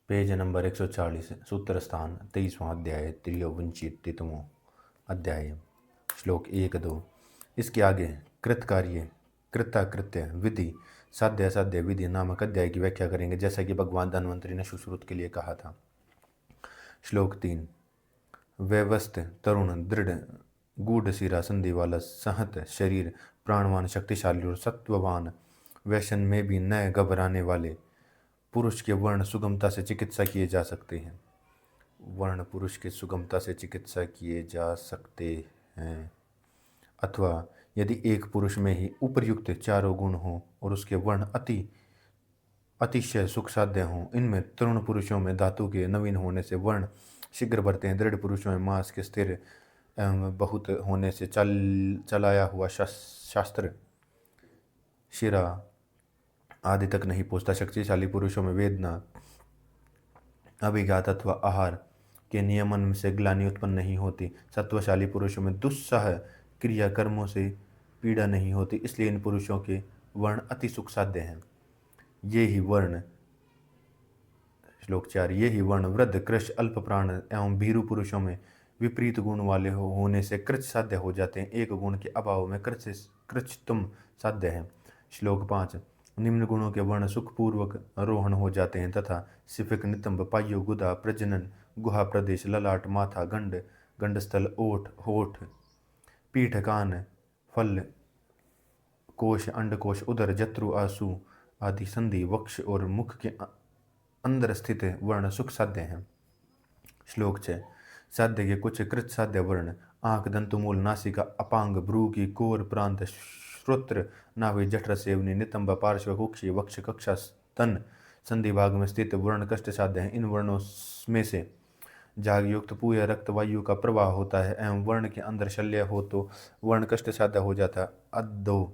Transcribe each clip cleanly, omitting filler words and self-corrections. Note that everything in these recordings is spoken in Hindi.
पेज नंबर 140 सूत्र स्थान 23वां अध्याय त्रियोवंचितितमो अध्याय श्लोक 1-2। इसके आगे कृतकार्य कृताकृत्य विधि साध्य असाध्य विधि नामक अध्याय की व्याख्या करेंगे, जैसा कि भगवान धन्वंतरि ने सुश्रुत के लिए कहा था। श्लोक 3। व्यवस्थ तरुण दृढ़ गूढ़ सिरा संधि वाला सहत शरीर प्राणवान शक्तिशाली और सत्ववान व्यसन में भी न घबराने वाले पुरुष के वर्ण सुगमता से चिकित्सा किए जा सकते हैं। वर्ण पुरुष के सुगमता से चिकित्सा किए जा सकते हैं, अथवा यदि एक पुरुष में ही उपर्युक्त चारों गुण हो और उसके वर्ण अतिशय सुख साध्य हों। इनमें तरुण पुरुषों में धातु के नवीन होने से वर्ण शीघ्र बढ़ते हैं। दृढ़ पुरुषों में मांस के स्थिर एवं बहुत होने से चलाया हुआ शास्त्र शिरा आदि तक नहीं पहुंचता। शक्तिशाली पुरुषों में वेदना अभिघात अथवा आहार के नियमन से ग्लानि उत्पन्न नहीं होती। सत्वशाली पुरुषों में दुस्सह क्रिया कर्मों से पीड़ा नहीं होती, इसलिए इन पुरुषों के वर्ण अति सुख साध्य हैं। ये ही वर्ण श्लोक 4। ये ही वर्ण वृद्ध कृश अल्प प्राण एवं भीरु पुरुषों में विपरीत गुण वाले होने से कृच साध्य हो जाते हैं। एक गुण के अभाव में कृच्छतम साध्य है। श्लोक 5। निम्न गुणों के वर्ण सुखपूर्वक आरोहण हो जाते हैं तथा सिफिक नितंब पायु गुदा प्रजनन गुहा प्रदेश ललाट माथा गंड गंडस्थल ओठ होठ पीठ कान फल कोश अंडकोश उदर जत्रु आंसू आदि संधि वक्ष और मुख के अंदर स्थित वर्ण सुख साध्य हैं। श्लोक 6। साध्य के कुछ कृत साध्य वर्ण आंख दंतुमूल नासिका अपांग भ्रू की कोर प्रांत श्रोत्र नाभि जठर सेवनी नितंब पार्श्व कुक्षी वक्ष कक्षा स्तन संधि भाग में स्थित वर्ण कष्ट साध्य हैं। इन वर्णों में से जाग युक्त पूय रक्त वायु का प्रवाह होता है एवं वर्ण के अंदर शल्य हो तो वर्ण कष्ट साध्य हो जाता है। अधो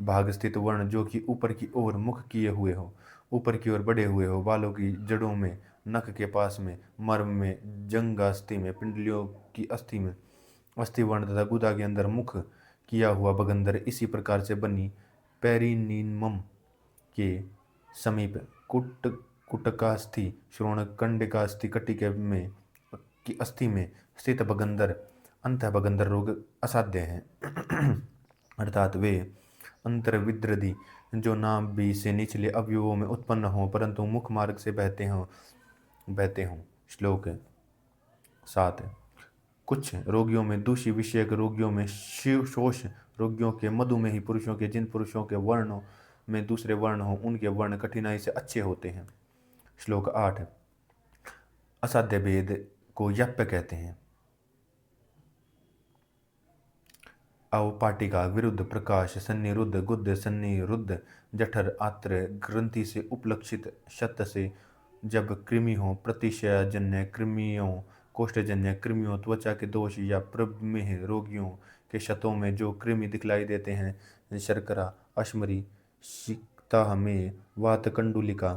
भाग स्थित वर्ण जो कि ऊपर की ओर मुख किए हुए हो, ऊपर की ओर बढ़े हुए हो, बालों की जड़ों में, नख के पास में, मर्म में, जंगास्थि में, पिंडलियों की अस्थि में, अस्थि वर्ण तथा गुदा के अंदर मुख किया हुआ बगंदर इसी प्रकार से बनी पेरिनीमम के समीप कुटकास्थि श्रोण कंडिकास्थि कटिके में की अस्थि में स्थित बगंदर अंत बगंदर रोग असाध्य हैं। अर्थात वे अंतर्विद्रदि जो नाभि से निचले अवयवों में उत्पन्न हो परंतु मुख मार्ग से बहते हों। श्लोक 7। कुछ रोगियों में दूषी विषयक रोगियों में शोष रोगियों के मधुमेही पुरुषों के जिन पुरुषों के वर्णों में दूसरे वर्ण हो उनके वर्ण कठिनाई से अच्छे होते हैं। श्लोक 8। असाध्य भेद को यप्य कहते हैं। अवपाटिका विरुद्ध प्रकाश सन्निरुद्ध गुद्ध सन्निरुद्ध जठर आत्र ग्रंथि से उपलक्षित शत से जब कृमि हो प्रतिशयजन्य कृमियों कोष्ठजन्य कृमियों त्वचा के दोष या प्रमेह रोगियों के शतों में जो कृमि दिखलाई देते हैं। शर्करा अश्मरी शिक्ताह में वात कंडुलिका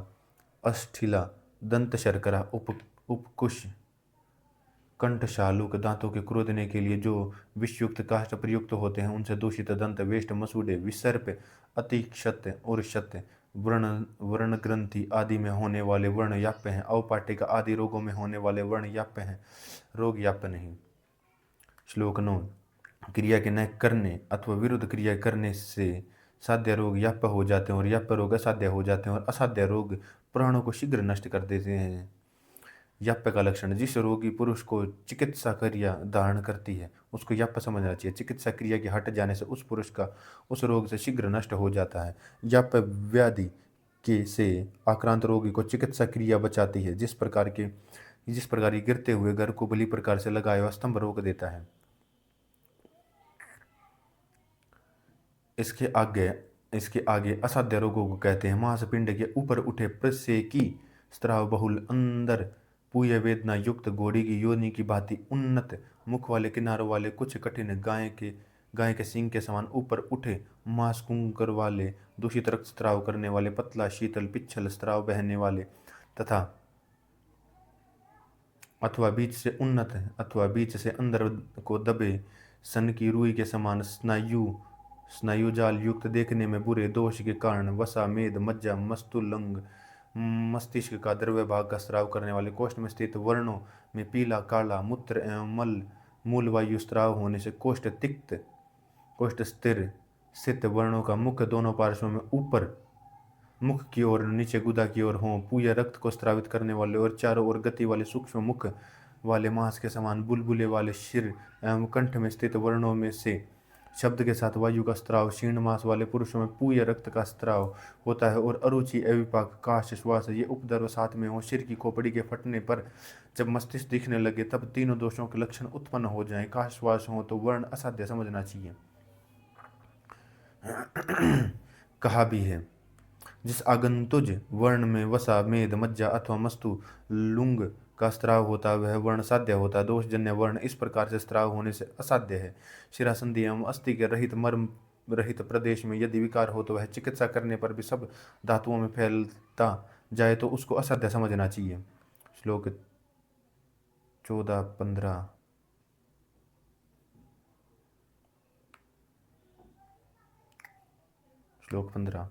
अस्ठिला दंत शर्करा उपकुश कंठशालुक दांतों के क्रोधने के लिए जो विषयुक्त काष्ठ प्रयुक्त होते हैं उनसे दूषित दंत वेष्ट मसूड़े विसर्प अतिक्षत और शत वर्ण ग्रंथि आदि में होने वाले वर्ण याप्य हैं। अवपाटिका आदि रोगों में होने वाले वर्ण याप्य हैं, रोग याप्य नहीं। श्लोक 9। क्रिया के न करने अथवा विरुद्ध क्रिया करने से साध्य रोग याप्य हो जाते हैं और याप्य रोग असाध्य हो जाते हैं और असाध्य रोग प्राणों को शीघ्र नष्ट कर देते हैं। याप्य का लक्षण जिस रोगी पुरुष को चिकित्सा क्रिया धारण करती है उसको याप्य समझना चाहिए। चिकित्सा क्रिया के हट जाने से उस पुरुष का उस रोग से शीघ्र नष्ट हो जाता है। याप्य व्याधि के से आक्रांत रोगी को चिकित्सा क्रिया बचाती है। जिस प्रकार ये गिरते हुए घर को भली प्रकार से लगाया हुआ स्तंभ रोक देता है। इसके आगे असाध्य रोगों को कहते हैं। मांसपिंड के ऊपर उठे प्रसेकी स्त्राव बहुल अंदर पूय वेदना युक्त घोड़ी की योनि की भांति उन्नत मुख वाले किनारों वाले कुछ कठिन गाय के सींग के समान ऊपर उठे मांस कुंकर वाले दूषित रक्त स्त्राव करने वाले पतला शीतल पिच्छल स्त्राव बहने वाले तथा अथवा बीच से उन्नत अथवा बीच से अंदर को दबे सन की रुई के समान स्नायुजाल युक्त देखने में बुरे दोष के कारण वसा मेद मज्जा मस्तुलंग मस्तिष्क का द्रव्य भाग का स्राव करने वाले कोष्ठ में स्थित वर्णों में पीला, काला, मूत्र एवं मल मूल वायु स्राव होने से कोष्ठ तिक्त, कोष्ठ स्थिर स्थित वर्णों का मुख दोनों पार्श्वों में ऊपर मुख की ओर नीचे गुदा की ओर हों, पूय रक्त को स्रावित करने वाले और चारों ओर गति वाले सूक्ष्म मुख वाले मांस के समान बुलबुले वाले शिर एवं कंठ में स्थित वर्णों में से शब्द के साथ वायु का स्त्राव, क्षीण मांस वाले पुरुषों में पूय रक्त का स्त्राव होता है और अरुचि, अविपाक, काश, श्वास ये उपद्रव साथ में हो। सिर की खोपड़ी के फटने पर जब मस्तिष्क दिखने लगे तब तीनों दोषों के लक्षण उत्पन्न हो जाएं। काश, श्वास हो तो वर्ण असाध्य समझना चाहिए। कहा भी है, जिस आगंतुज वर्ण में वसा, मेद, मज्जा अथवा मस्तु, लुंग का स्त्राव होता है वह वर्ण साध्य होता है। दोषजन्य वर्ण इस प्रकार से स्त्राव होने से असाध्य है। शिरासंधि एवं अस्थि के रहित मर्म रहित प्रदेश में यदि विकार हो तो वह चिकित्सा करने पर भी सब धातुओं में फैलता जाए तो उसको असाध्य समझना चाहिए। श्लोक 14-15। श्लोक 15।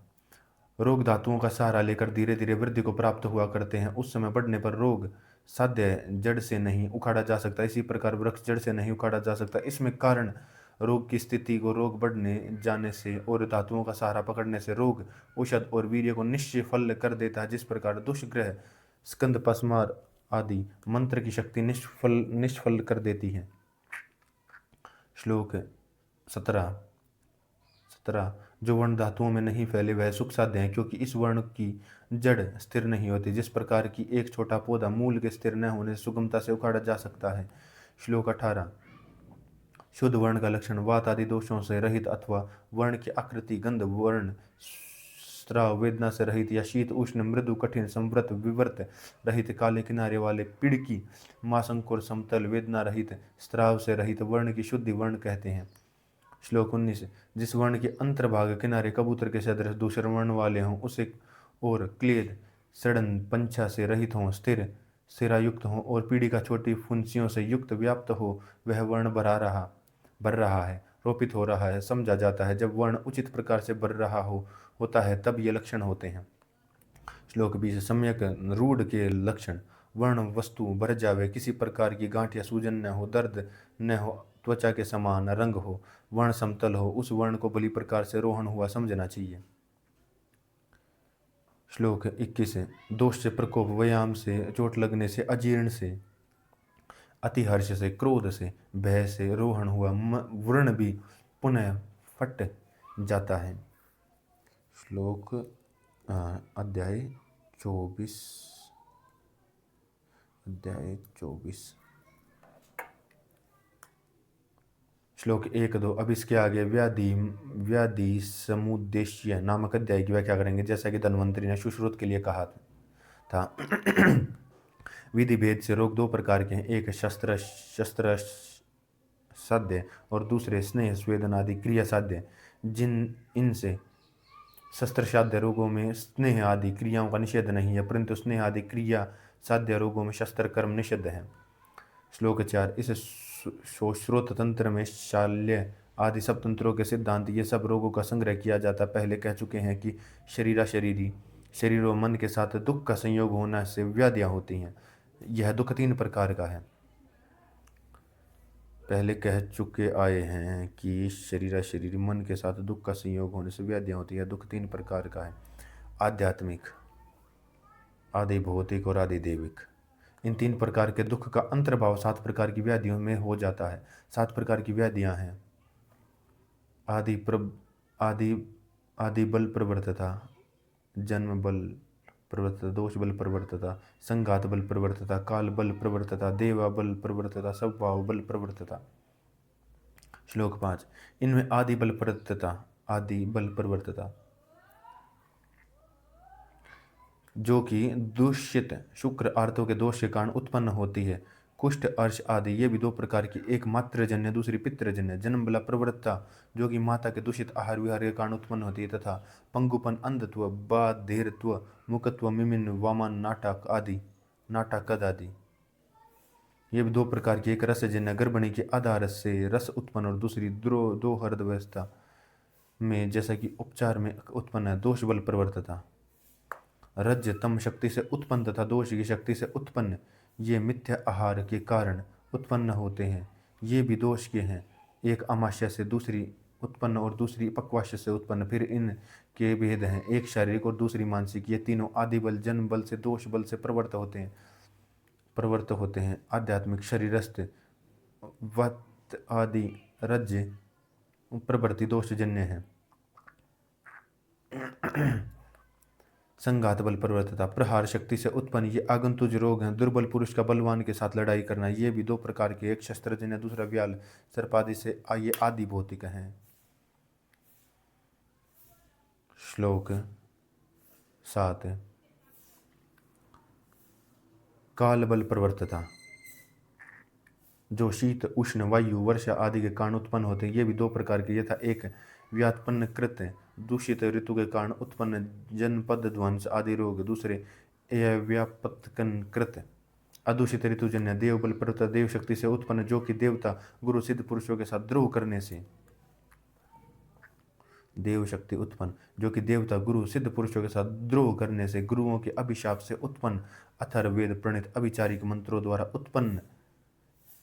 रोग धातुओं का सहारा लेकर धीरे धीरे वृद्धि को प्राप्त हुआ करते हैं। उस समय बढ़ने पर रोग साध्य जड़ से नहीं उखाड़ा जा सकता। इसी प्रकार वृक्ष जड़ से नहीं उखाड़ा जा सकता। इसमें कारण रोग की स्थिति को रोग बढ़ने जाने से और धातुओं का सहारा पकड़ने से रोग औषध और वीर्य को निष्फल कर देता है। जिस प्रकार दुष्ग्रह, स्कंद, पस्मार आदि मंत्र की शक्ति निष्फल कर देती है। श्लोक 17। जो वर्ण धातुओं में नहीं फैले वह सुख साध्य है, क्योंकि इस वर्ण की जड़ स्थिर नहीं होती। जिस प्रकार की एक छोटा पौधा मूल के स्थिर न होने से सुगमता से उखाड़ा जा सकता है। श्लोक 18। शुद्ध वर्ण का लक्षण वात आदि दोषों से रहित अथवा वर्ण की आकृति, गंध, वर्ण, स्राव, वेदना से रहित या शीत, उष्ण, मृदु, कठिन, संवृत, विवर्त रहित, काले किनारे वाले, पिड़की, मांसंकुर, समतल, वेदना रहित, स्राव से रहित वर्ण की शुद्धि वर्ण कहते हैं। श्लोक 19। जिस वर्ण के अंतर्भाग किनारे कबूतर के सदृश दूसरे वर्ण वाले हों, उसे और क्लेद, सड़न, पंछा से रहित हों, स्थिर सिरायुक्त हों और पीड़िका छोटी फुंसियों से युक्त व्याप्त हो, वह वर्ण बढ़ रहा है, रोपित हो रहा है, समझा जाता है। जब वर्ण उचित प्रकार से बढ़ रहा होता है तब ये लक्षण होते हैं। श्लोक 20। सम्यक रूढ़ के लक्षण वर्ण वस्तु भर जावे, किसी प्रकार की गांठ या सूजन न हो, दर्द न हो, त्वचा के समान रंग हो, वर्ण समतल हो, उस वर्ण को भली प्रकार से रोहण हुआ समझना चाहिए। श्लोक 21। दोष से, प्रकोप, व्यायाम से, चोट लगने से, अजीर्ण से, अतिहर्ष से, क्रोध से, भय से रोहण हुआ वर्ण भी पुनः फट जाता है। श्लोक अध्याय 24। श्लोक 1-2। अब इसके आगे व्याधि समुद्देश्य नामक अध्याय की व्याख्या करेंगे। जैसा कि धन्वंतरि ने सुश्रुत के लिए कहा था। विधि भेद से रोग दो प्रकार के हैं, एक शस्त्र साध्य और दूसरे स्नेह, स्वेदन आदि क्रिया साध्य। इनसे शस्त्र साध्य रोगों में स्नेह आदि क्रियाओं का निषेध नहीं है, परंतु स्नेह आदि क्रिया साध्य रोगों में शस्त्र कर्म निषिद्ध है। श्लोक 4। इस श्रोत तंत्र में शाल्य आदि सब तंत्रों के सिद्धांत, ये सब रोगों का संग्रह किया जाता। पहले कह चुके हैं कि शरीरी शरीर और मन के साथ दुख का संयोग होने से व्याधियां होती हैं। यह दुख 3 प्रकार का है। पहले कह चुके आए हैं कि शरीर मन के साथ दुख का संयोग होने से व्याधियां होती है। दुख 3 प्रकार का है, आध्यात्मिक, आदि भौतिक और आदि दैविक। इन 3 प्रकार के दुख का अंतर्भाव 7 प्रकार की व्याधियों में हो जाता है। 7 प्रकार की व्याधियां हैं आदि बल प्रवर्तता, जन्म बल प्रवर्तता, दोष बल प्रवर्तता, संघात बल प्रवर्तता, काल बल प्रवर्तता, देवा बल प्रवर्तता, स्वभाव बल प्रवर्तता। श्लोक 5। इनमें आदि बल प्रवर्तता जो कि दूषित शुक्र आर्तों के दोष के कारण उत्पन्न होती है। कुष्ठ, अर्श आदि ये भी 2 प्रकार की, एक मातृजन्य दूसरी पितृजन्य। जन्म बला प्रवृत्ता जो कि माता के दूषित आहार विहार के कारण उत्पन्न होती है, तथा पंगुपन, अंधत्व, बाधिरत्व, मुकत्व, मिमिन, वामन, नाटाकद आदि ये भी 2 प्रकार की, एक रसजन्य गर्भणी के आधार से रस उत्पन्न और दूसरी दोहर्द अवस्था में जैसा कि उपचार में उत्पन्न है, दोष बल प्रवर्तता। रज तम शक्ति से उत्पन्न तथा दोष की शक्ति से उत्पन्न ये मिथ्या आहार के कारण उत्पन्न होते हैं। ये भी दोष के हैं, एक अमाशय से दूसरी उत्पन्न और दूसरी पक्वाशय से उत्पन्न। फिर इन के भेद हैं, एक शारीरिक और दूसरी मानसिक। ये तीनों आदि बल जन्म बल से दोष बल से प्रवृत्त होते हैं। आध्यात्मिक शरीरस्थ वत आदि रज प्रवृत्ति दोषजन्य है। संघात बल प्रवृत्तता प्रहार शक्ति से उत्पन्न ये आगंतुज रोग हैं। दुर्बल पुरुष का बलवान के साथ लड़ाई करना, ये भी दो प्रकार के, एक शस्त्रजन्य दूसरा व्याल सर्पादि से ये आदि भौतिक हैं। श्लोक 7 काल बल प्रवृत्तता जो शीत उष्ण वायु वर्षा आदि के कारण उत्पन्न होते हैं, ये भी दो प्रकार के, यथा एक व्यात्पन्न कृत दूषित ऋतु के कारण उत्पन्न जनपद ध्वंस आदि रोग, दूसरे व्यापत्कन कृत अदूषित ऋतुजन्य देव बल प्रवृत्त देव शक्ति से उत्पन्न, जो कि देवता गुरु सिद्ध पुरुषों के साथ द्रोह करने से देव शक्ति उत्पन्न, जो कि देवता गुरु सिद्ध पुरुषों के साथ द्रोह करने से गुरुओं के अभिशाप से उत्पन्न, अथर्ववेद प्रणीत अभिचारिक मंत्रों द्वारा उत्पन्न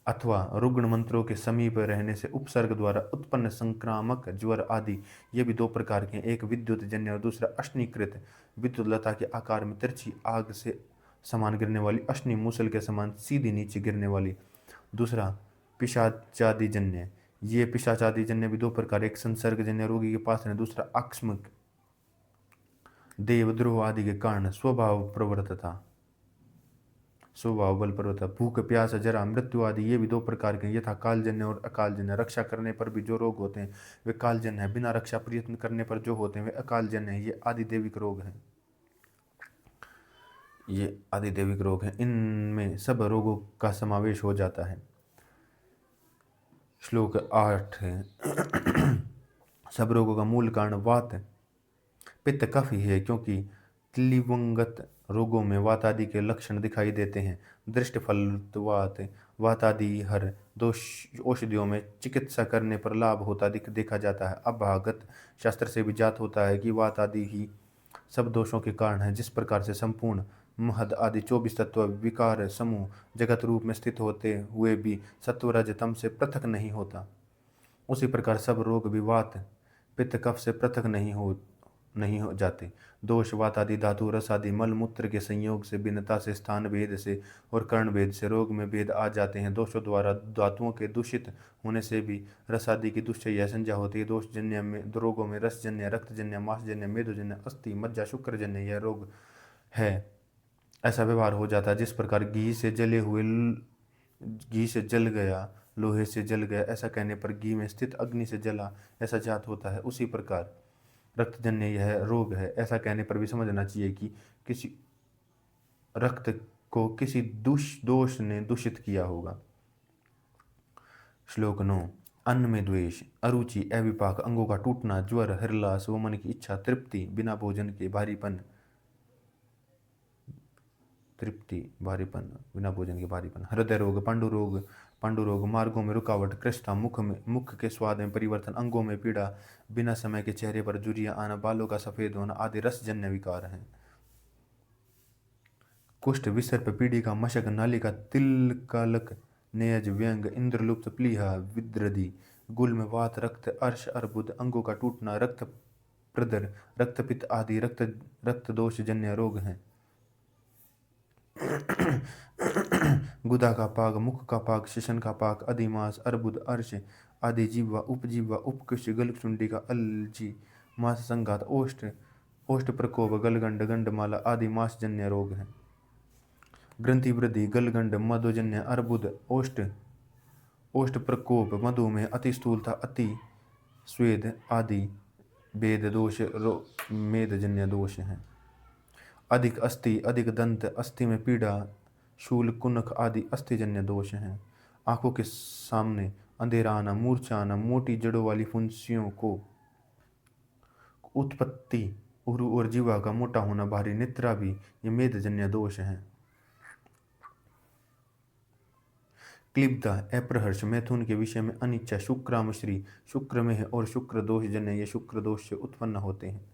अथवा रुग्ण मंत्रों के समीप रहने से उपसर्ग द्वारा उत्पन्न संक्रामक ज्वर आदि, ये भी दो प्रकार के, एक विद्युत जन्य और दूसरा अश्निकृत। विद्युत लता के आकार में तिरछी आग से समान गिरने वाली, अश्नि मूसल के समान सीधी नीचे गिरने वाली। दूसरा पिशाचादि जन्य, ये पिशाचादि जन्य भी दो प्रकार, एक संसर्गजन्य रोगी के पास है, दूसरा आकस्मिक देवद्रोह आदि के कारण स्वभाव प्रवृत्तता स्वभाव बल प्रवृत्ता। भूख प्यास जरा मृत्यु आदि, ये भी दो प्रकार के, यथा कालजन्य और अकालजन्य। रक्षा करने पर भी जो रोग होते हैं वे कालजन्य है, बिना रक्षा प्रयत्न करने पर जो होते हैं वे अकालजन्य है। ये आदिदेविक रोग हैं, ये आदिदेविक रोग हैं, इनमें सब रोगों का समावेश हो जाता है। श्लोक 8 सब रोगों का मूल कारण वात पित्त कफ ही है, क्योंकि क्लिवंगत रोगों में वात आदि के लक्षण दिखाई देते हैं। दृष्ट फलवात वात आदि हर दोष औषधियों में चिकित्सा करने पर लाभ होता देखा जाता है। अभागत शास्त्र से भी ज्ञात होता है कि वात आदि ही सब दोषों के कारण है। जिस प्रकार से संपूर्ण महद आदि 24 तत्व विकार समूह जगत रूप में स्थित होते हुए भी सत्व रज तम से पृथक नहीं होता, उसी प्रकार सब रोग भी वात पित्त कफ से पृथक नहीं हो जाते। दोष वात आदि धातु रस आदि मल मूत्र के संयोग से, भिन्नता से, स्थान भेद से और कर्ण भेद से रोग में भेद आ जाते हैं। दोषों द्वारा धातुओं के दूषित होने से भी रस आदि की दुश्चर्या संज्ञा होती है। दोषजन्य में रोगों में रसजन्य, रक्तजन्य, मांसजन्य, मेदोजन्य, अस्थि मज्जा शुक्रजन्य यह रोग है, ऐसा व्यवहार हो जाता है। जिस प्रकार घी से जल गया लोहे से जल गया, ऐसा कहने पर घी में स्थित अग्नि से जला ऐसा जात होता है, उसी प्रकार रक्तजन्य यह रोग है, ऐसा कहने पर भी समझना चाहिए कि किसी रक्त को किसी दोष ने दूषित किया होगा। श्लोक 9 अन्न में द्वेष, अरुचि, अविपाक, अंगों का टूटना, ज्वर, हृलास व मन की इच्छा, तृप्ति बिना भोजन के, भारीपन बिना भोजन के भारीपन, हृदय रोग, पांडु रोग, मार्गों में रुकावट, कृष्णा, मुख के स्वाद में परिवर्तन, अंगों में पीड़ा, बिना समय के चेहरे पर झुर्रियां आना, बालों का सफेद होना आदि रसजन्य विकार हैं। कुष्ठ, विसर्प, पीढ़ी का मशक, नालिका, तिलकालक, नेयज, व्यंग, इंद्रलुप्त, प्लीहा, विद्रदी, गुल्म, वात, रक्त, अर्श, अर्बुद, अंगों का टूटना, रक्त प्रदर, रक्तपित्त आदि रक्त दोष जन्य रोग हैं। गुदा का पाक, मुख का पाक, शिशन का पाक, अधिमास, अर्बुद, अर्श आदि, जीवा, उपजीवा, उपकुश, गलचुंडी का अलजी, मास संघात, ओष्ठ प्रकोप, गलगंड, गंडमाला आदि मासजन्य रोग हैं। ग्रंथि वृद्धि, गलगंड, मधुजन्य, अर्बुद, ओष्ठ प्रकोप, मधुमेह, अति स्थूलता, अति स्वेद आदि वेद दोष मेदजन्य दोष हैं। अधिक अस्थि, अधिक दंत, अस्थि में पीड़ा, शूल, कुनख आदि अस्थिजन्य दोष हैं। आंखों के सामने अंधेरा आना, मूर्छा आना, मोटी जड़ों वाली फुंसियों को उत्पत्ति, उरु और जीवा का मोटा होना, भारी निद्रा भी ये मेदजन्य दोष हैं। क्लिब्धता, अप्रहर्ष, मैथुन के विषय में अनिच्छा, शुक्रामश्री, शुक्र में है और शुक्र दोष जन्य ये शुक्र दोष से उत्पन्न होते हैं।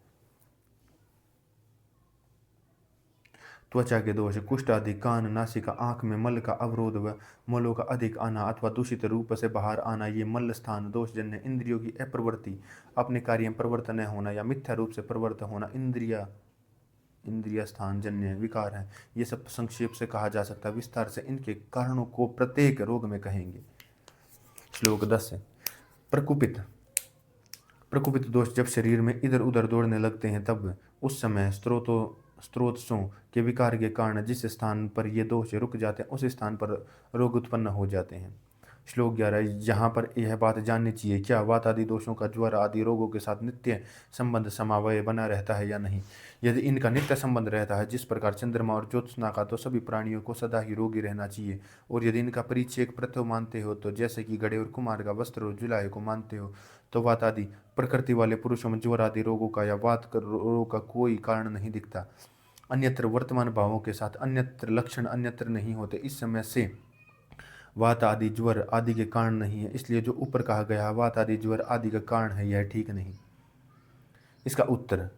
त्वचा के दोष, कुष्ठ आदि, कान, नासिका, आंख में मल का अवरोध व मलों का अधिक आना अथवा दूषित रूप से बाहर आना, ये मल स्थान दोष जन्य। इंद्रियों की अप्रवृत्ति, अपने कार्य में प्रवृत्त न होना या मिथ्या रूप से प्रवृत्त होना, इंद्रिय स्थान जन्य विकार है। ये सब संक्षेप से कहा जा सकता है, विस्तार से इनके कारणों को प्रत्येक रोग में कहेंगे। श्लोक 10 है। प्रकुपित दोष, जब शरीर में इधर उधर दौड़ने लगते हैं तब उस समय स्त्रोतों के विकार के कारण जिस स्थान पर ये दोष रुक जाते हैं उस स्थान पर रोग उत्पन्न हो जाते हैं। श्लोक 11, यहाँ पर यह बात जाननी चाहिए, क्या वात आदि दोषों का ज्वर आदि रोगों के साथ नित्य संबंध समवाय बना रहता है या नहीं। यदि इनका नित्य संबंध रहता है, जिस प्रकार चंद्रमा और ज्योत्सना का, तो सभी प्राणियों को सदा ही रोगी रहना चाहिए। और यदि इनका परिच्छेद प्रत्यय मानते हो, तो जैसे कि घड़े और कुमार का वस्त्र और जुलाहे को मानते हो, तो वात आदि प्रकृति वाले पुरुषों में ज्वर आदि रोगों का या वात रोग का कोई कारण नहीं दिखता। अन्यत्र वर्तमान भावों के साथ अन्यत्र लक्षण अन्यत्र नहीं होते। इस समय से वात आदि ज्वर आदि के कारण नहीं है, इसलिए जो ऊपर कहा गया वात आदि ज्वर आदि का कारण है, यह ठीक नहीं। इसका उत्तर,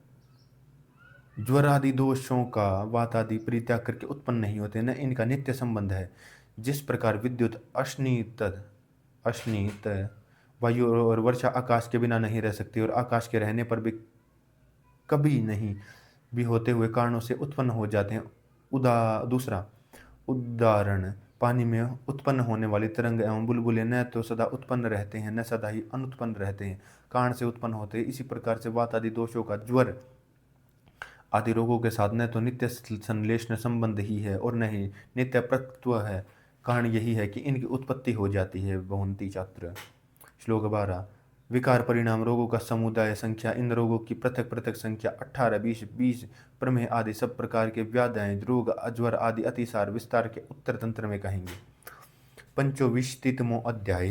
ज्वर आदि दोषों का वात आदि परित्याग करके उत्पन्न नहीं होते, न इनका नित्य संबंध है। जिस प्रकार विद्युत अश्नित वायु और वर्षा आकाश के बिना नहीं रह सकती और आकाश के रहने पर भी कभी नहीं भी होते हुए कारणों से उत्पन्न हो जाते हैं। दूसरा उदाहरण, पानी में उत्पन्न होने वाली तरंग एवं बुलबुले न तो सदा उत्पन्न रहते हैं, न सदा ही अनुत्पन्न रहते हैं, कारण से उत्पन्न होते हैं। इसी प्रकार से वात आदि दोषों का ज्वर आदि रोगों के साथ न तो नित्य संश्लेषण संबंध ही है और न ही नित्य प्रकृत्व है। कारण यही है कि इनकी उत्पत्ति हो जाती है। बहुंती छात्र। श्लोक 12, विकार परिणाम रोगों का समुदाय संख्या, इन रोगों की पृथक पृथक संख्या 18, 20 प्रमेह आदि सब प्रकार के व्याधियां, रोग, अज्वर आदि अतिसार विस्तार के उत्तर तंत्र में कहेंगे। 25वां अध्याय।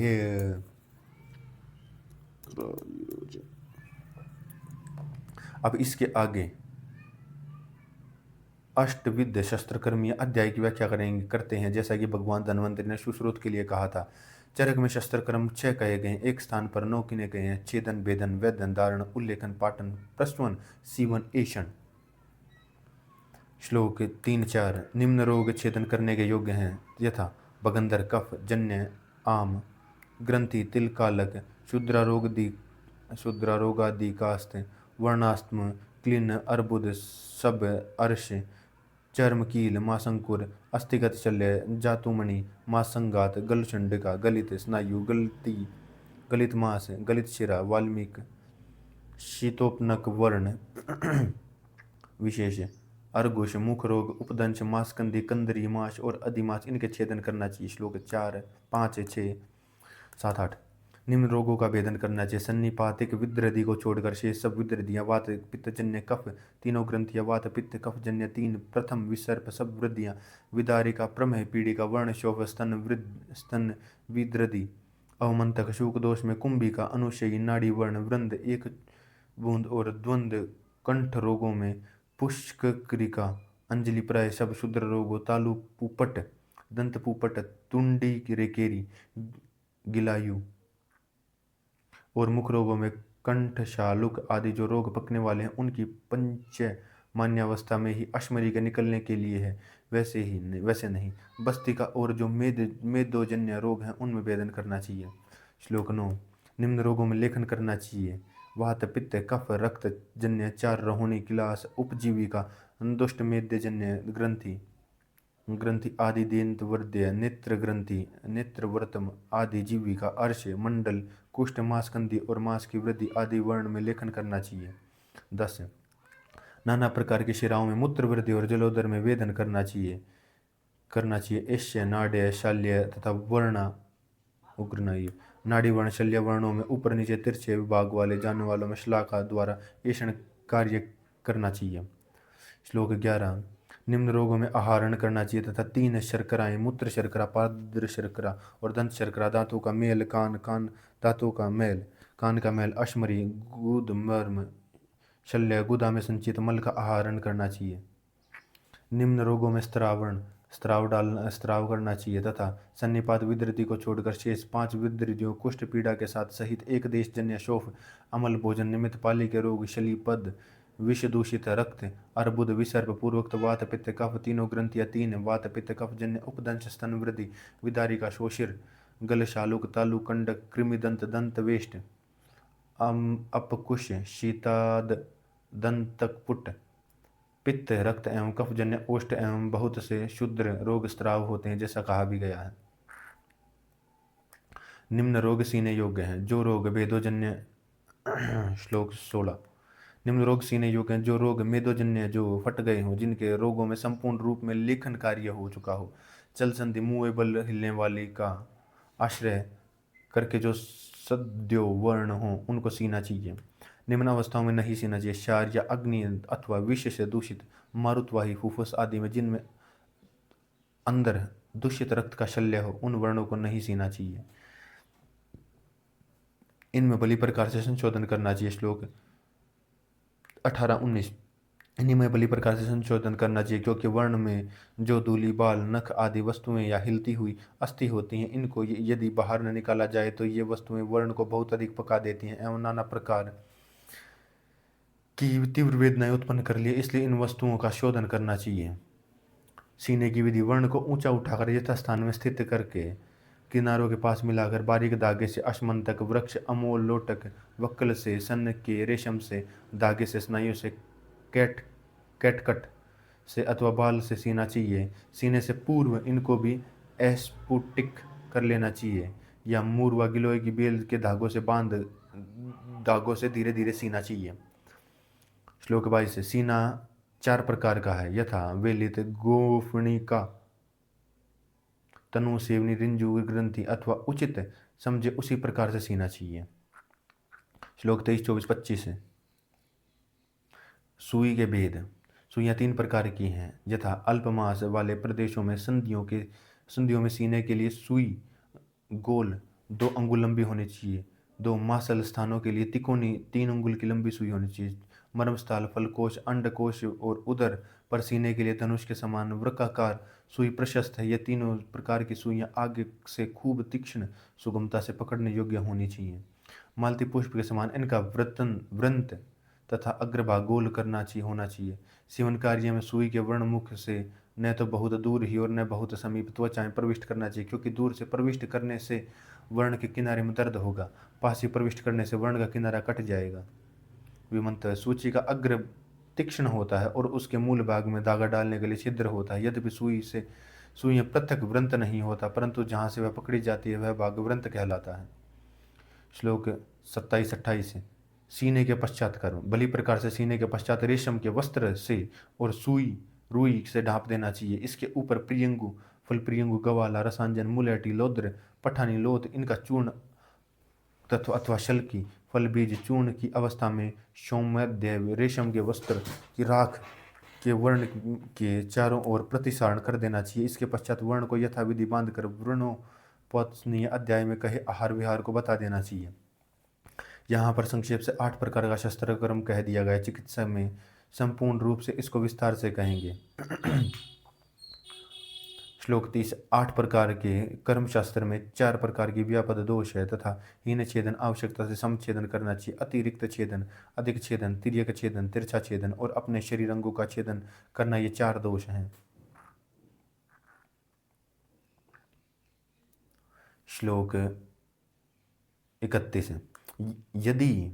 अब इसके आगे अष्टविध शस्त्रकर्मी अध्याय की व्याख्या करते हैं। जैसा कि भगवान धन्वंतरि ने सुश्रुत के लिए कहा था, चरक में शस्त्रकर्म 6 कहे गए, एक स्थान पर 9 गिने गए हैं। छेदन, भेदन, वेदन, धारण, उल्लेखन, पाटन, प्रस्वन, सीवन, एषण। श्लोक 3-4, निम्न रोग छेदन करने के योग्य हैं, यथा बगंदर, कफ जन्य, आम, ग्रंथि, तिलकालक, शुद्रारोगादि, कास्त, वर्णास्तम, क्लीन, अर्बुद, सब, अर्श, चर्मकील, मासंकुर, अस्थिगत शल्य, जातुमणि, मासंगात, गलचंडिका, गलित स्नायु, गलित मास, गलित शिरा, वाल्मीक, शीतोपनक, वर्ण विशेष, अर्घुष, मुख रोग, उपदंश, मासकंदी, कंदरी, माश और अधिमास, इनके छेदन करना चाहिए। श्लोक 4, 5, 6, 7, 8। निम्न रोगों का भेदन करना चाहिए। सन्निपातिक विद्रधि को छोड़कर शेष सब विद्रधियाँ, वात पित्तजन्य कफ तीनों ग्रंथियाँ, वात पित्त कफ जन्य 3 प्रथम विसर्प सब वृद्धियाँ, विदारिका, प्रमेह, पीड़िका, वर्ण, शोभ, स्तन विद्रधि, अवमंतक, शूक दोष में कुंभिका, अनुशयी, नाड़ी, वर्ण, वृंद, एक बूंद और द्वंद, कंठ रोगों में पुष्करिका, अंजलि प्राय सब शुद्र रोगों, तालु पुपट, दंत पुपट, तुंडी रेकेरी, गिलायु और मुख रोगों में कंठ, शालुक आदि जो रोग पकने वाले हैं, उनकी पंचमान्यावस्था में ही अश्मरी के निकलने के लिए है, वैसे नहीं। बस्तिका और जो मेदोजन्य रोग हैं उनमें वेदन करना चाहिए। श्लोक 9, निम्न रोगों में लेखन करना चाहिए। वात पित्त कफ रक्त जन्य 4 रोहिणी, किलास, उपजीविका, दुष्ट मेद्यजन्य ग्रंथि आदि, देंत वर्द्य, नेत्र ग्रंथि, नेत्रवर्तम आदि जीविका, अर्श, मंडल, कुष्ठ, मांसकंदी और मांस की वृद्धि आदि वर्ण में लेखन करना चाहिए। 10, नाना प्रकार की शिराओं में मूत्र वृद्धि और जलोदर में वेदन करना चाहिए। ऐश्य, नाड्य, शल्य तथा वर्णा उग्रनायु, नाड़ी वर्ण, शल्य वर्णों में ऊपर नीचे तिरछे विभाग वाले जानने वालों में श्लाघा द्वारा ऐषण कार्य करना चाहिए। श्लोक 11, निम्न रोगों में आहारण करना चाहिए तथा 3 शर्कराएं, मूत्र शर्करा, पाद्र शर्करा और दंत शर्करा, दांतों का मेल, दांतों का मेल, कान का मेल, अश्मरी, गुद, मर्म, शल्य, गुदा में संचित मल का आहारण करना चाहिए। निम्न रोगों में स्त्राव करना चाहिए तथा सन्निपात विद्रति को छोड़कर शेष 5 विद्रतियों, कुष्ठ पीड़ा के साथ सहित एक देश जन्य शोफ, अमल भोजन निमित्त पाली के रोग, शलीपद, विष दूषित रक्त, अर्बुद, विसर्प, पूर्वोक्त वात पित्त कफ, तीनों ग्रंथियाँ, तीन वात पित्त कफ जन्य उपदंश, स्तन वृद्धि, विदारिका, शोषिर, गल, शालुक, तालु, कंडक, कृमिदंत, दंत वेष्ट, अपकुश, शीताद, दंतकपुट, पित्त, रक्त एवं कफजन्य ओष्ठ एवं बहुत से क्षुद्र रोग स्त्राव होते हैं, जैसा कहा भी गया है। निम्न रोग सीने योग्य हैं। जो रोग वेदोजन्य श्लोक 16। निम्न रोग सीने योग्य हैं जो रोग मेदोजन्य जो फट गए हों, जिनके रोगों में संपूर्ण रूप में लेखन कार्य हो चुका हो, चल संधि मुँह बल हिलने वाली का आश्रय करके जो सद्यो वर्ण हो, उनको सीना चाहिए। निम्न अवस्थाओं में नहीं सीना चाहिए। क्षार या अग्नि अथवा विष से दूषित मारुतवाही फुफ्फुस आदि में, जिनमें अंदर दूषित रक्त का शल्य हो, उन वर्णों को नहीं सीना चाहिए। इनमें भली प्रकार से संशोधन करना चाहिए। श्लोक 18-19। इन्हीं में भली प्रकार से संशोधन करना चाहिए, क्योंकि वर्ण में जो धूली, बाल, नख आदि वस्तुएं या हिलती हुई अस्थि होती हैं, इनको यदि बाहर न निकाला जाए तो ये वस्तुएं वर्ण को बहुत अधिक पका देती हैं एवं नाना प्रकार की तीव्र वेदनाएं उत्पन्न कर लिए। इसलिए इन वस्तुओं का शोधन करना चाहिए। सीने की विधि: वर्ण को ऊंचा उठाकर यथास्थान में स्थित करके किनारों के पास मिलाकर बारीक धागे से अश्मंतक, वृक्ष, अमोल, लोटक, वक्कल से, सन के रेशम से, धागे से, स्नायु से, कैटकट से अथवा बाल से सीना चाहिए। सीने से पूर्व इनको भी एस्पुटिक कर लेना चाहिए या मूर व गिलोय की बेल के धागों से धीरे धीरे सीना चाहिए। श्लोक 22। सीना 4 प्रकार का है, यथा वेलित, गोफणिका, तनु, सेवनी, रिंजू, ग्रंथि अथवा उचित समझे उसी प्रकार से सीना चाहिए। श्लोक 23, 24, 25। सुई के भेद: सुइयाँ 3 प्रकार की हैं, यथा अल्पमास वाले प्रदेशों में संधियों में सीने के लिए सुई गोल 2 अंगुल लंबी होनी चाहिए। 2 मासल स्थानों के लिए तिकोनी 3 अंगुल की लंबी सुई होनी चाहिए। मर्मस्थल, फलकोश, अंडकोश और उदर पर सीने के लिए धनुष के समान वृक्काकार सुई प्रशस्त है। ये तीनों प्रकार की सुइयाँ आगे से खूब तीक्ष्ण, सुगमता से पकड़ने योग्य होनी चाहिए। मालती पुष्प के समान इनका वृंत तथा अग्रभाग गोल होना चाहिए। सीवन कार्य में सुई के वर्ण मुख से न तो बहुत दूर ही और न बहुत समीप त्वचा में प्रविष्ट करना चाहिए, क्योंकि दूर से प्रविष्ट करने से वर्ण के किनारे में दर्द होगा, पास ही प्रविष्ट करने से वर्ण का किनारा कट जाएगा। विमंत: सूची का अग्र तीक्ष्ण होता है और उसके मूल भाग में धागा डालने के लिए छिद्र होता है। यद्यपि सुइयां पृथक वृंत नहीं होता, परंतु जहाँ से वह पकड़ी जाती है वह भाग वृंत कहलाता है। श्लोक 27-28। सीने के पश्चात कर्म: भली प्रकार से सीने के पश्चात रेशम के वस्त्र से और रुई से ढांप देना चाहिए। इसके ऊपर प्रियंगु, फल प्रियंगु, गवाला, रसांजन, मुलेठी, लौद्र, पठानी, लोथ इनका चूर्ण तत्व अथवा शल की फल बीज चूर्ण की अवस्था में सौम्यदेव रेशम के वस्त्र की राख के वर्ण के चारों ओर प्रतिसारण कर देना चाहिए। इसके पश्चात वर्ण को यथाविधि बांधकर व्रणोपत्सनीय अध्याय में कहे आहार विहार को बता देना चाहिए। यहाँ पर संक्षेप से 8 प्रकार का शस्त्र कर्म कह दिया गया। चिकित्सा में संपूर्ण रूप से इसको विस्तार से कहेंगे। श्लोक 30। 8 प्रकार के कर्मशास्त्र में 4 प्रकार की व्यापद दोष है तथा हीन छेदन आवश्यकता से समछेदन करना चाहिए। अतिरिक्त छेदन, अधिक छेदन, तिर्यक छेदन, तिरछा छेदन और अपने शरीर अंगों का छेदन करना, ये 4 दोष हैं। श्लोक 31। यदि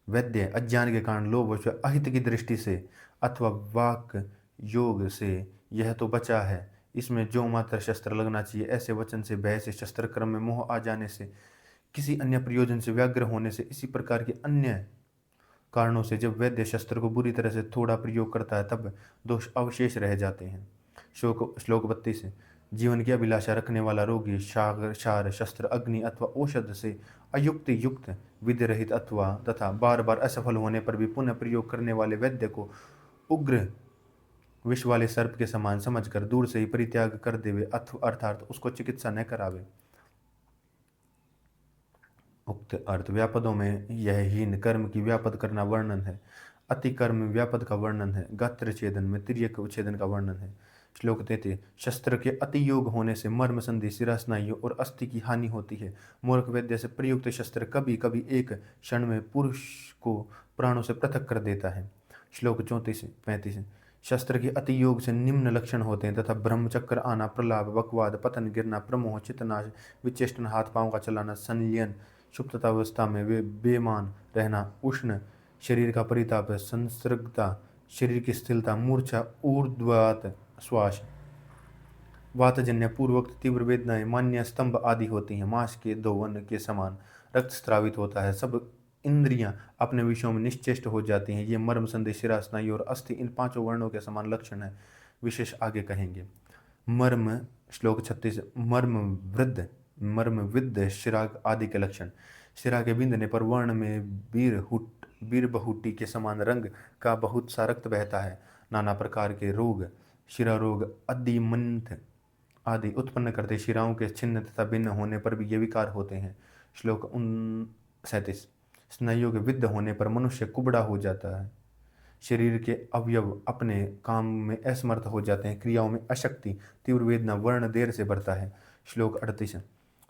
वैद्य अज्ञान के कारण लोभ व अहित की दृष्टि से अथवा वाक योग से यह तो बचा है, इसमें जो मात्र शस्त्र लगना चाहिए, ऐसे वचन से, भय से, शस्त्र क्रम में मोह आ जाने से, किसी अन्य प्रयोजन से व्याग्र होने से, इसी प्रकार के अन्य कारणों से जब वैद्य शस्त्र को बुरी तरह से थोड़ा प्रयोग करता है, तब दोष अवशेष रह जाते हैं। श्लोक 32। जीवन की अभिलाषा रखने वाला रोगी क्षार, शस्त्र, अग्नि अथवा औषध से युक्त विधि रहित अथवा तथा बार बार असफल होने पर भी पुनः प्रयोग करने वाले वैद्य को उग्र विष वाले सर्प के समान समझकर दूर से ही परित्याग कर देवे, अर्थात उसको चिकित्सा न करावे। उक्त अर्थ व्यापदों में यह हीन कर्म की व्यापद करना वर्णन है। अति कर्म में व्यापद का वर्णन है। गात्र छेदन में तिर्यक छेदन का वर्णन है। श्लोक 33। शस्त्र के अति योग होने से मर्म संधि, शिरा स्नायुओं और अस्थि की हानि होती है। मूर्ख वैद्य से प्रयुक्त शस्त्र कभी कभी एक क्षण में पुरुष को प्राणों से पृथक कर देता है। श्लोक 34-35। शस्त्र के अति योग से निम्न लक्षण होते हैं तथा ब्रह्मचक्र आना, प्रलाप, बकवाद, पतन, गिरना, प्रमोह, चित्तनाश, विचेष्टन, हाथ पांव का चलाना, संलयन, सुप्ततावस्था में वे बेमान रहना, उष्ण, शरीर का परिताप, संसर्गता, शरीर की स्थिरता, मूर्छा, ऊर्ध्ववात, श्वास, वातजन्य पूर्वोक्त तीव्र वेदनाएं, मान्य स्तंभ आदि होती हैं। मांस के धोवन के समान रक्त स्रावित होता है। सब इंद्रियां अपने विषयों में निश्चेष्ट हो जाती हैं। ये मर्म संधि, शिरा स्नायु और अस्थि इन पांचों वर्णों के समान लक्षण है। विशेष आगे कहेंगे। मर्म, श्लोक 36। मर्म विद्ध शिराग आदि के लक्षण। शिरा के बिंदने पर वर्ण में बीर बहुटी के समान रंग का बहुत सा रक्त बहता है। नाना प्रकार के रोग, शिरा रोग, अदिमंथ आदि उत्पन्न करते। शिराओं के छिन्न तथा भिन्न होने पर भी ये विकार होते हैं। श्लोक 37। स्नायुओं के विद्ध होने पर मनुष्य कुबड़ा हो जाता है। शरीर के अवयव अपने काम में असमर्थ हो जाते हैं। क्रियाओं में अशक्ति, तीव्र वेदना, वर्ण देर से बढ़ता है। श्लोक 38।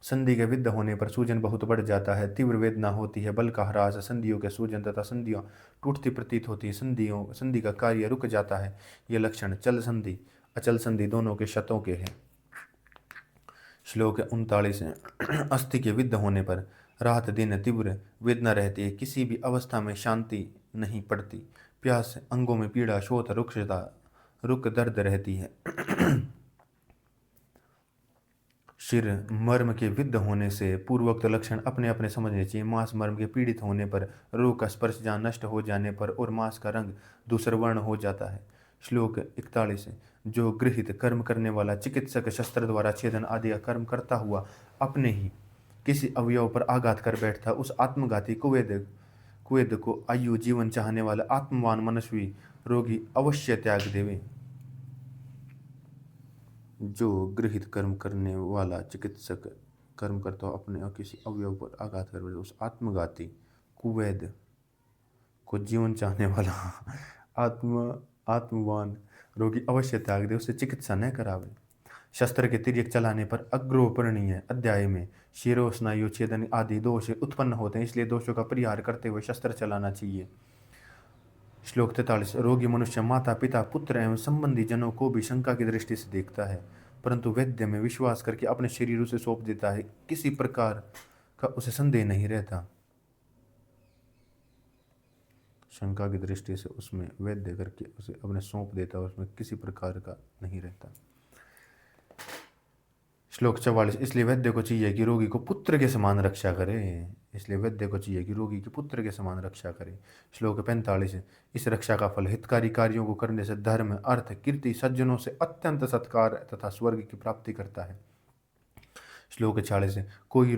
संधि के विद्ध होने पर सूजन बहुत बढ़ जाता है। तीव्र वेदना होती है, बल का ह्रास, संधियों के सूजन तथा संधियां टूटती प्रतीत होती है। संधि का कार्य रुक जाता है। ये लक्षण चल संधि, अचल संधि दोनों के शतों के हैं। श्लोक 39। अस्थि के विद्ध होने पर रात दिन तीव्र वेदना रहती है। किसी भी अवस्था में शांति नहीं पड़ती। प्यास, अंगों में पीड़ा, शोथ, रुक्षता, रुक दर्द रहती है। शिर मर्म के विद्ध होने से पूर्वोक्त लक्षण अपने अपने समझने चाहिए। मांस मर्म के पीड़ित होने पर, रोग का स्पर्श जहाँ नष्ट हो जाने पर और मांस का रंग दूसर वर्ण हो जाता है। श्लोक 41। जो गृहित कर्म करने वाला चिकित्सक शस्त्र द्वारा छेदन आदि का कर्म करता हुआ अपने ही किसी अवयव पर आघात कर बैठता, उस आत्मघाती कुवेद को आयु जीवन चाहने वाला आत्मवान मनस्वी रोगी अवश्य त्याग देवे। जो गृहित कर्म करने वाला चिकित्सक कर्म करता हो अपने और किसी अवयव पर आघात कर बैठे, उस आत्मघाती कुवैद को जीवन चाहने वाला आत्मवान रोगी अवश्य त्याग दे, उससे चिकित्सा न करावे। शस्त्र के तिर्यक चलाने पर अग्रोपरणीय अध्याय में शिरो स्नायु छेदन आदि दोष उत्पन्न होते हैं, इसलिए दोषों का परिहार करते हुए शस्त्र चलाना चाहिए। श्लोक 43। रोगी मनुष्य माता पिता पुत्र एवं संबंधी जनों को भी शंका की दृष्टि से देखता है, परंतु वैद्य में विश्वास करके अपने शरीर उसे सौंप देता है। किसी प्रकार का उसे संदेह नहीं रहता। शंका की दृष्टि से उसमें वैद्य करके उसे अपने सौंप देता है, उसमें किसी प्रकार का नहीं रहता। श्लोक 44। इसलिए वैद्य को चाहिए कि रोगी को पुत्र के समान रक्षा करे। इसलिए वैद्य को चाहिए कि रोगी के पुत्र के समान रक्षा करे। श्लोक 45। इस रक्षा का फल हितकारी कार्यों को करने से धर्म, अर्थ, कीर्ति, सज्जनों से अत्यंत सत्कार तथा स्वर्ग की प्राप्ति करता है। श्लोक 46। कोई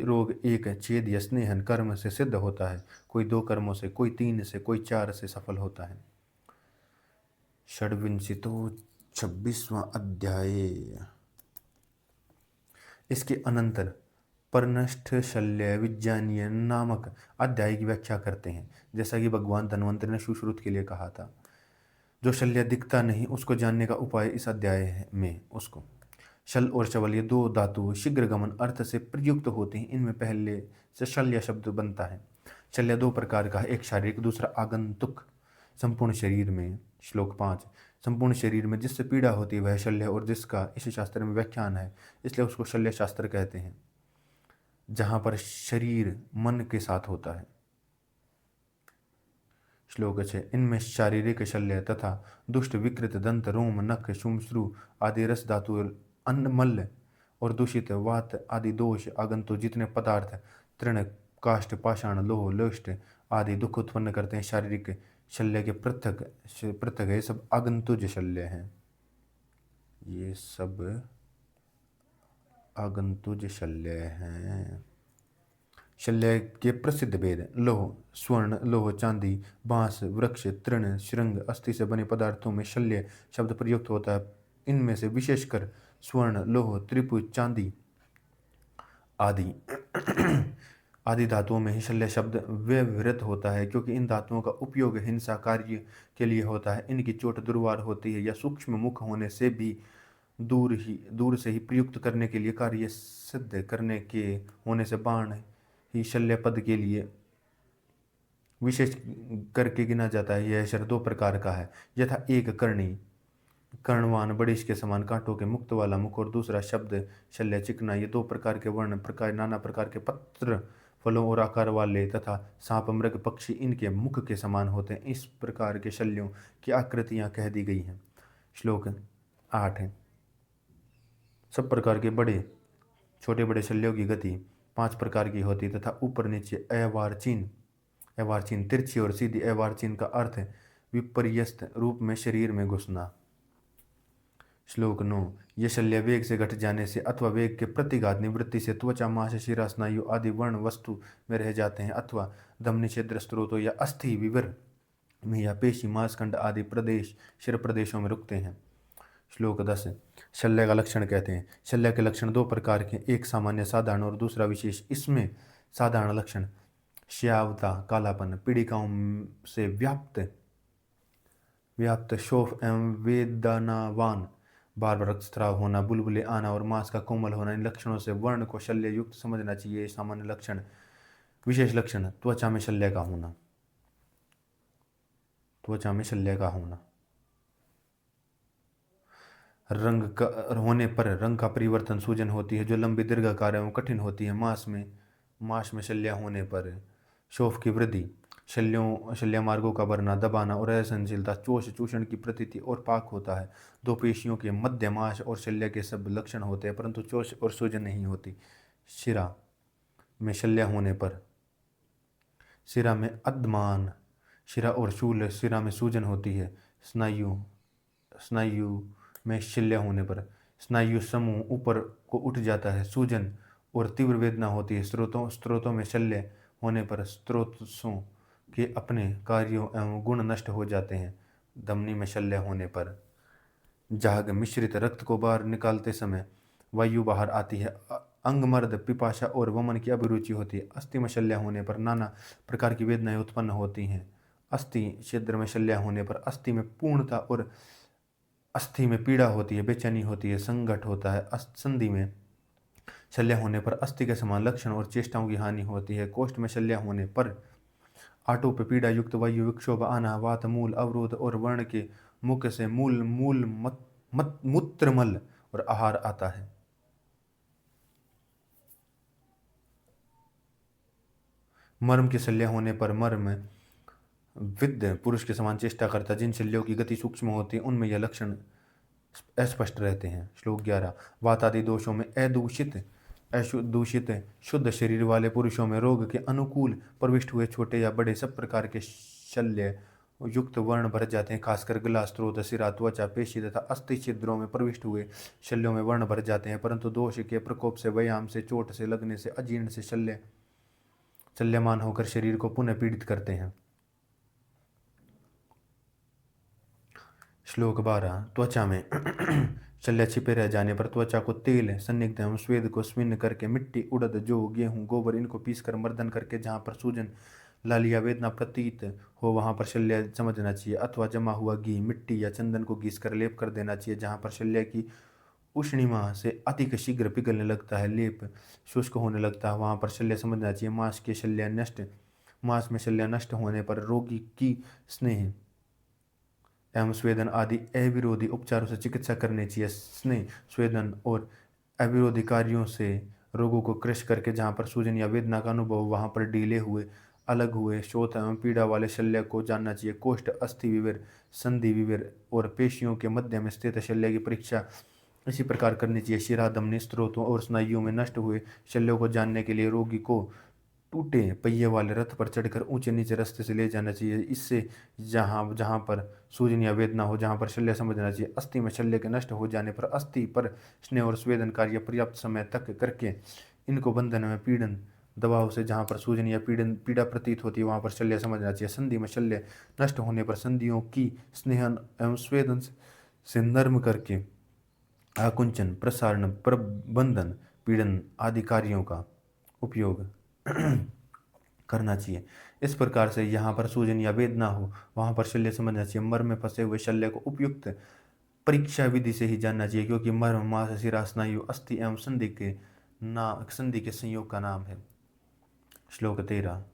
रोग एक छेद या स्नेहन कर्म से सिद्ध होता है, कोई 2 कर्मों से, कोई 3 से, कोई 4 से सफल होता है। षड्विंशतो 26वां अध्याय। इसके अनंतर परनष्ठ शल्य विज्ञानीय नामक अध्याय की व्याख्या करते हैं। जैसा कि भगवान धन्वंतरि ने सुश्रुत के लिए कहा था, जो शल्य दिखता नहीं उसको जानने का उपाय इस अध्याय में उसको। शल और शवल ये 2 धातु शीघ्र गमन अर्थ से प्रयुक्त होते हैं। इनमें पहले से शल्य शब्द बनता है। शल्य 2 प्रकार का है, एक शारीरिक, दूसरा आगंतुक। संपूर्ण शरीर में। श्लोक 5। संपूर्ण शरीर में जिससे पीड़ा होती है वह शल्य और जिसका इस शास्त्र में व्याख्यान है, इसलिए उसको शल्य शास्त्र कहते हैं। जहाँ पर शरीर मन के साथ होता है। श्लोक 6। इनमें शारीरिक शल्य तथा दुष्ट, विकृत, दंत, रोम, नख, शुश्रु आदि रस धातु, अन्न, मल और दूषित, वात आदि दोष, आगंतु जितने पदार्थ तृण, काष्ठ, पाषाण, लोह, लोष्ट आदि दुख उत्पन्न करते हैं, शारीरिक शल्य के पृथक है। सब आगंतुज शल्य हैं। ये सब आगंतुज शल्य हैं। शल्य के प्रसिद्ध भेद। लोह, स्वर्ण, लोह, चांदी, बांस, वृक्ष, तृण, श्रृंग, अस्थि से बने पदार्थों में शल्य शब्द प्रयुक्त होता है। इनमें से विशेषकर स्वर्ण, लोह, त्रिभुज, चांदी आदि आदि धातुओं में ही शल्य शब्द व्यवहृत होता है, क्योंकि इन धातुओं का उपयोग हिंसा कार्य के लिए होता है। इनकी चोट दुर्वार होती है या सूक्ष्म मुख होने से भी दूर से ही प्रयुक्त करने के लिए कार्य सिद्ध करने के होने से बाण ही शल्य पद के लिए विशेष करके गिना जाता है। यह शब्द दो प्रकार का है, यथा एक कर्णी कर्णवान बड़िश के समान कांटों के मुक्त वाला मुख, और दूसरा शब्द शल्य चिकना। ये दो प्रकार के वर्ण प्रकार नाना प्रकार के पत्र फलों और आकार वाले तथा सांप मृग पक्षी इनके मुख के समान होते हैं। इस प्रकार के शल्यों की आकृतियां कह दी गई हैं। श्लोक 8 है। सब प्रकार के बड़े छोटे बड़े शल्यों की गति 5 प्रकार की होती तथा ऊपर नीचे अवार्चिन तिरछी और सीधी। अवार्चिन का अर्थ है विपर्यस्त रूप में शरीर में घुसना। श्लोक 9। ये शल्य वेग से घट जाने से अथवा वेग के प्रतिघात निवृत्ति से त्वचा मांस शिरा स्नायु आदि वर्ण वस्तु में रह जाते हैं, अथवा धमनी छिद्र स्रोतों या अस्थि विवर में या पेशी मांसखंड आदि प्रदेश शिर प्रदेशों में रुकते हैं। श्लोक 10। शल्य का लक्षण कहते हैं। शल्य के लक्षण दो प्रकार के, एक सामान्य साधारण और दूसरा विशेष। इसमें साधारण लक्षण श्यावता कालापन, पीड़िकाओं से व्याप्त शोफ एवं वेदनावान बार बार रक्तस्राव होना, बुलबुले आना और मांस का कोमल होना। इन लक्षणों से वर्ण को शल्य युक्त समझना चाहिए। सामान्य लक्षण। विशेष लक्षण त्वचा में शल्य का होना, त्वचा में शल्य का होना। रंग का होने पर रंग का परिवर्तन सूजन होती है जो लंबी दीर्घाकार एवं कठिन होती है। मांस में शल्य होने पर शोफ की वृद्धि, शल्य मार्गों का भरना, दबाना और असहनशीलता, चूषण की प्रतीति और पाक होता है। दो पेशियों के मध्य मांस और शल्य के सब लक्षण होते हैं, परंतु चोष और सूजन नहीं होती। शिरा में शल्य होने पर शिरा में अधमान शिरा और शूल शिरा में सूजन होती है। स्नायु में शल्य होने पर स्नायु समूह ऊपर को उठ जाता है, सूजन और तीव्र वेदना होती है। स्त्रोतों में शल्य होने पर स्त्रोतों के अपने कार्यों एवं गुण नष्ट हो जाते हैं। धमनी में शल्य होने पर झाग मिश्रित रक्त को बाहर निकालते समय वायु बाहर आती है। अंगमर्द पिपाशा और वमन की अभिरुचि होती है। अस्थि में शल्य होने पर नाना प्रकार की वेदनाएं उत्पन्न होती हैं। अस्थि छिद्र में शल्य होने पर अस्थि में पूर्णता और अस्थि में पीड़ा होती है, बेचैनी होती है, संकट होता है। संधि में शल्य होने पर अस्थि के समान लक्षण और चेष्टाओं की हानि होती है। कोष्ठ में शल्य होने पर आटोप पीड़ा युक्त वायु विक्षोभ आना, वात मूल अवरोध और वर्ण के मुख से मूत्रमल और आहार आता है। मर्म के शल्य होने पर मर्म विद्ध पुरुष के समान चेष्टा करता। जिन शल्यों की गति सूक्ष्म होती है उनमें यह लक्षण अस्पष्ट रहते हैं। श्लोक 11। वात आदि दोषों में अदूषित शुद्ध शरीर वाले पुरुषों में रोग के अनुकूल प्रविष्ट हुए छोटे या बड़े सब प्रकार के शल्य युक्त वर्ण भर जाते हैं। खासकर गला, स्त्रोत, सिरा, त्वचा, पेशी तथा अस्थि छिद्रों में प्रविष्ट हुए शल्यों में वर्ण भर जाते हैं, परंतु दोष के प्रकोप से, व्यायाम से, चोट से लगने से, अजीर्ण से शल्यमान होकर शरीर को पुनः पीड़ित करते हैं। श्लोक 12। त्वचा में शल्य छिपे रह जाने पर त्वचा को तेल, सन्निग्ध एवं स्वेद को स्विन्न करके मिट्टी, उड़द, जौ, गेहूं, गोबर इनको पीसकर मर्दन करके जहाँ पर सूजन, लाली या वेदना प्रतीत हो वहाँ पर शल्य समझना चाहिए, अथवा जमा हुआ घी, मिट्टी या चंदन को घिस कर लेप कर देना चाहिए। जहाँ पर शल्य की उष्णिमा से अधिक शीघ्र पिघलने लगता है, लेप शुष्क होने लगता है, वहाँ पर शल्य समझना चाहिए। मांस में शल्य नष्ट होने पर रोगी की स्नेह एवं स्वेदन आदि अविरोधी उपचारों से चिकित्सा करनी चाहिए। स्नेह, स्वेदन और अविरोधी कार्यों से रोगों को क्रश करके जहाँ पर सूजन या वेदना का अनुभव वहाँ पर ढीले हुए, अलग हुए, शोथ एवं पीड़ा वाले शल्य को जानना चाहिए। कोष्ठ, अस्थि विवर, संधि विवर और पेशियों के मध्य में स्थित शल्य की परीक्षा इसी प्रकार करनी चाहिए। शिरा, धमनी, स्त्रोतों और स्नायुओं में नष्ट हुए शल्यों को जानने के लिए रोगी को टूटे पहिए वाले रथ पर चढ़कर ऊंचे नीचे रास्ते से ले जाना चाहिए। इससे जहाँ जहाँ पर सूजन या वेदना हो, जहाँ पर शल्य समझना चाहिए। अस्थि में शल्य के नष्ट हो जाने पर अस्थि पर स्नेह और स्वेदन कार्य पर्याप्त समय तक करके इनको बंधन में पीड़न दबाव से जहाँ पर सूजन या पीड़ा प्रतीत होती है वहाँ पर शल्य समझना चाहिए। संधि में शल्य नष्ट होने पर संधियों की स्नेहन एवं स्वेदन से नर्म करके आकुंचन, प्रसारण, प्रबंधन, पीड़न आदि कार्यों का उपयोग करना चाहिए। इस प्रकार से यहाँ पर सूजन या वेदना हो वहाँ पर शल्य समझना चाहिए। मर्म में फंसे हुए शल्य को उपयुक्त परीक्षा विधि से ही जानना चाहिए, क्योंकि मर्म मांस शिरा स्नायु अस्थि एवं संधि के संयोग का नाम है। श्लोक 13।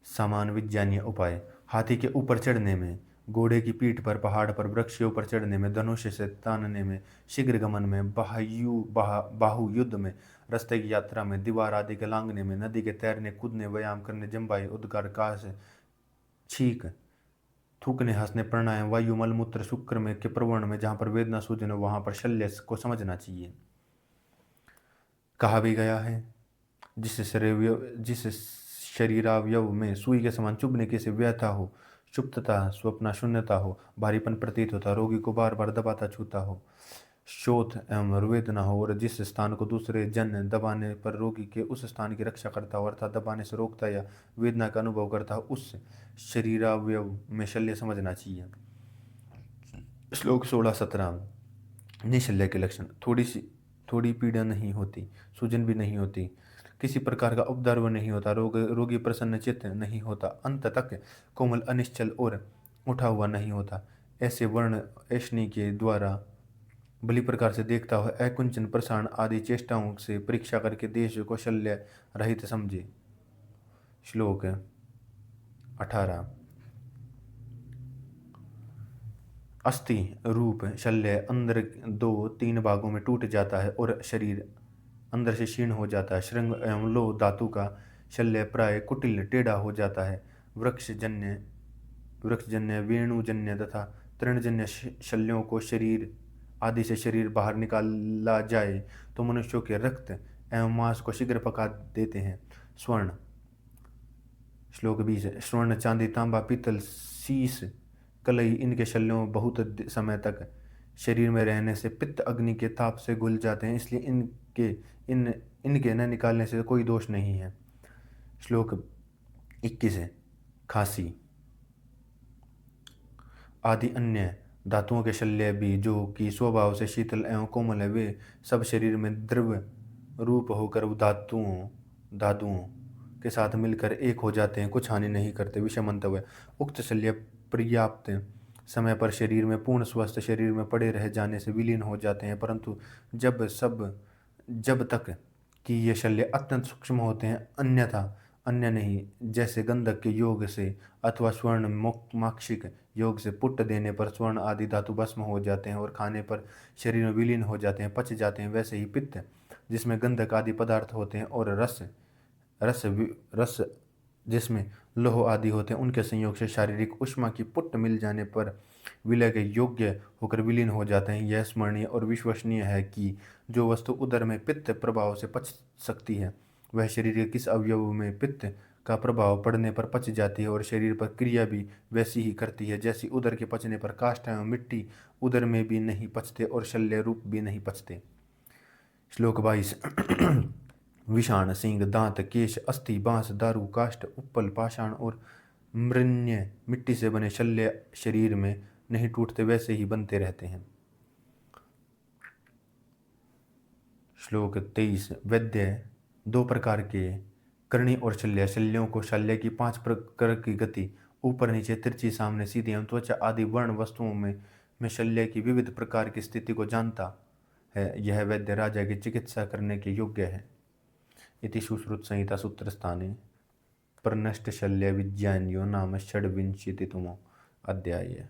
समान विज्ञानीय उपाय। हाथी के ऊपर चढ़ने में, घोड़े की पीठ पर, पहाड़ पर, वृक्ष के ऊपर चढ़ने में, धनुष से तानने में, शीघ्र गमन में, बाहु युद्ध में, रास्ते की यात्रा में, दीवार आदि के लांघने में, नदी के तैरने कूदने, व्यायाम करने, जम्बाई, उद्गार, काश, छींक, थूकने, हंसने, प्राणायाम, वायु, मलमूत्र, शुक्र में के प्रवण में, जहाँ पर वेदना सूजन हो वहाँ पर शल्य को समझना चाहिए। कहा भी गया है, जिस शरीरावयव में सुई के समान चुभने की से व्यथा हो, क्षुब्धता, स्वप्न शून्यता हो, भारीपन प्रतीत होता, रोगी को बार बार दबाता छूता हो, शोथ एवं वेदना हो, और जिस स्थान को दूसरे जन दबाने पर रोगी के उस स्थान की रक्षा करता हो अर्थात दबाने से रोकता या वेदना का अनुभव करता हो, उस शरीरावयव में शल्य समझना चाहिए। श्लोक 16-17। निशल्य के लक्षण। थोड़ी पीड़ा नहीं होती, सूजन भी नहीं होती, किसी प्रकार का उपद्रव नहीं होता, रोगी प्रसन्न चित्त नहीं होता, अंत तक कोमल अनिश्चल और उठा हुआ नहीं होता, ऐसे वर्ण ऐशनी के द्वारा भली प्रकार से देखता हो, अकुंचन प्रसारण आदि चेष्टाओं से परीक्षा करके देश को शल्य रहित समझे। श्लोक 18। अस्थि रूप शल्य अंदर 2-3 भागों में टूट जाता है और शरीर अंदर से क्षीण हो जाता है। श्रृंग एवं लोह धातु का शल्य प्राय कुटिल टेढ़ा हो जाता है। वृक्षजन्य, वेणुजन्य तथा तृणजन्य शल्यों को शरीर आदि से शरीर बाहर निकाला जाए तो मनुष्यों के रक्त एवं मांस को शीघ्र पका देते हैं। स्वर्ण। श्लोक 20। स्वर्ण, चांदी, तांबा, पीतल, शीश, कलई इनके शल्यों बहुत समय तक शरीर में रहने से पित्त अग्नि के ताप से घुल जाते हैं, इसलिए इनके न निकालने से कोई दोष नहीं है। श्लोक 21। खांसी आदि अन्य धातुओं के शल्य भी जो कि स्वभाव से शीतल एवं कोमल है, वे सब शरीर में द्रव रूप होकर धातुओं के साथ मिलकर एक हो जाते हैं, कुछ हानि नहीं करते। विषय मंतव्य। उक्त शल्य पर्याप्त समय पर शरीर में पूर्ण स्वस्थ शरीर में पड़े रह जाने से विलीन हो जाते हैं, परंतु जब तक कि ये शल्य अत्यंत सूक्ष्म होते हैं, अन्यथा अन्य नहीं, जैसे गंधक के योग से अथवा स्वर्ण माक्षिक योग से पुट्ट देने पर स्वर्ण आदि धातु भस्म हो जाते हैं और खाने पर शरीर में विलीन हो जाते हैं, पच जाते हैं, वैसे ही पित्त जिसमें गंधक आदि पदार्थ होते हैं और रस जिसमें लोह आदि होते हैं, उनके संयोग से शारीरिक ऊष्मा की पुट्ट मिल जाने पर विलय के योग्य होकर विलीन हो जाते हैं। यह स्मरणीय और विश्वसनीय है कि जो वस्तु उदर में पित्त प्रभाव से पच सकती है वह शरीर के किस अवयव में पित्त का प्रभाव पड़ने पर पच जाती है और शरीर पर क्रिया भी वैसी ही करती है जैसी उदर के पचने पर काष्ठ एवं मिट्टी उदर में भी नहीं पचते और शल्य रूप भी नहीं पचते। श्लोक 22। विषाण, सींग, दांत, केश, अस्थि, बांस, दारू, काष्ठ, उपल, पाषाण और मृण्य मिट्टी से बने शल्य शरीर में नहीं टूटते, वैसे ही बनते रहते हैं। श्लोक 23। वैद्य 2 प्रकार के करणी और शल्यों को शल्य की 5 प्रकार की गति, ऊपर नीचे, तिरछी, सामने, सीधी एवं त्वचा आदि वर्ण वस्तुओं में शल्य की विविध प्रकार की स्थिति को जानता है। यह वैद्य राजा की चिकित्सा करने के योग्य है। इति सुश्रुत संहिता सूत्रस्थाने प्रनष्ट शल्य विज्ञान्यो नाम षड्विंशतितमो अध्याय।